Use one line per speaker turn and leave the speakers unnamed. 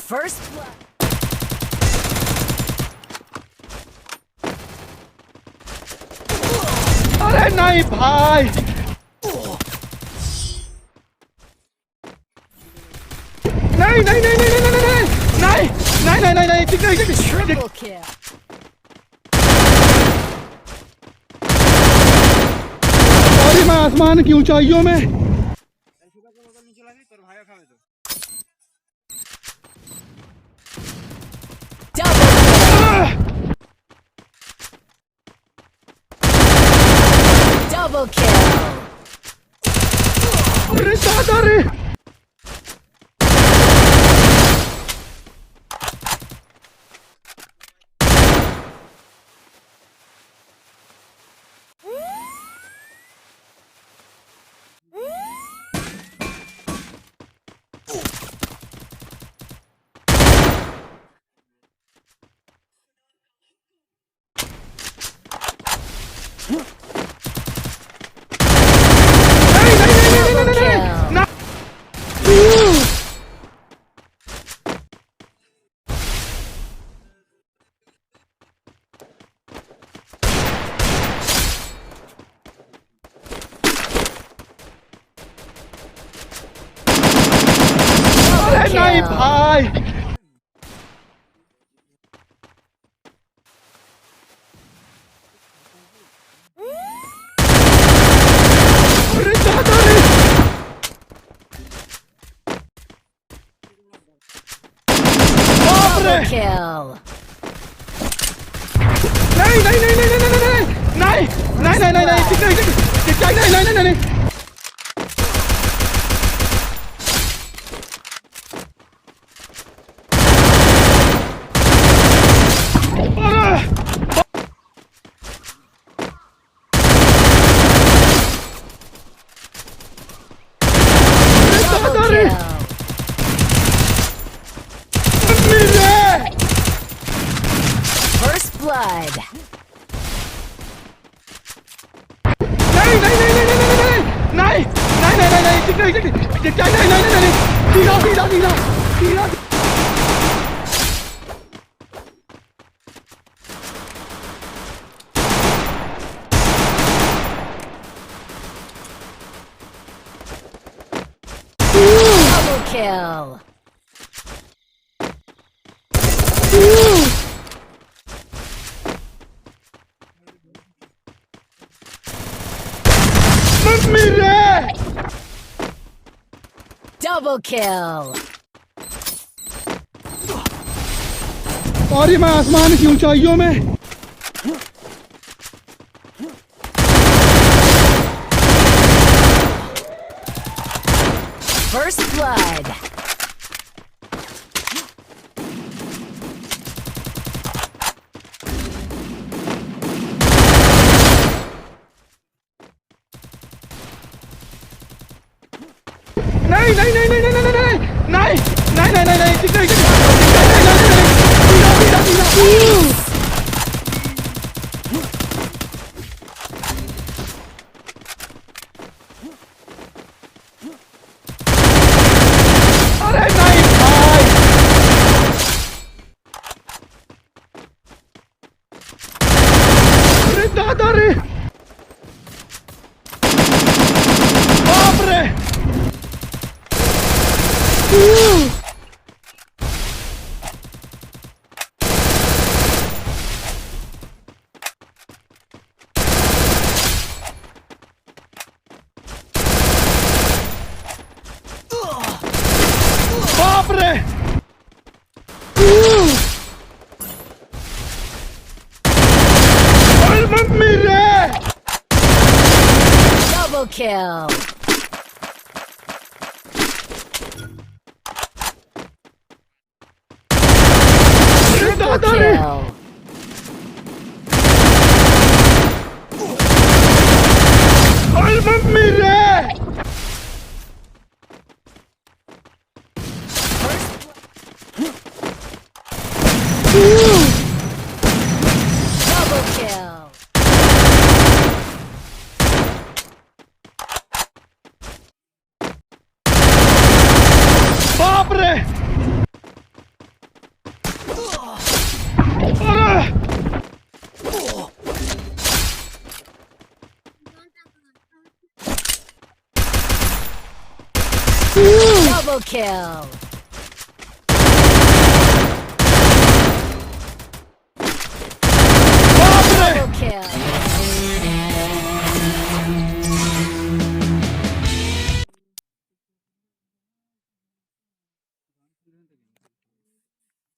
First blood.
अरे नहीं भाई नहीं नहीं नहीं नहीं नहीं नहीं नहीं नहीं नहीं नहीं
Triple kill.
और मैं आसमान की ऊंचाइयों में
Double kill. Double kill.
अरे दादा रे
Double kill.
अरे नहीं भाई अरे दादा रे बाप रे
Double kill.
नहीं नहीं नहीं नहीं नहीं नहीं नहीं नहीं नहीं नहीं नहीं नहीं नहीं नहीं
Double kill. First blood.
नहीं नहीं नहीं नहीं नहीं नहीं नहीं नहीं नहीं नहीं सीधा सीधा सीधा सीधा
Double kill.
मम्मी रे
Double kill.
और ये मैं आसमान की ऊंचाइयों में
First blood.
नहीं नहीं नहीं नहीं नहीं नहीं नहीं नहीं नहीं नहीं नहीं नहीं अरे नहीं भाई अरे दादा रे बाप रे बाप रे अरे मम्मी रे
Double kill.
अरे
Triple
दादा रे
kill.
अरे मम्मी रे
Double kill.
बाप रे
Double kill.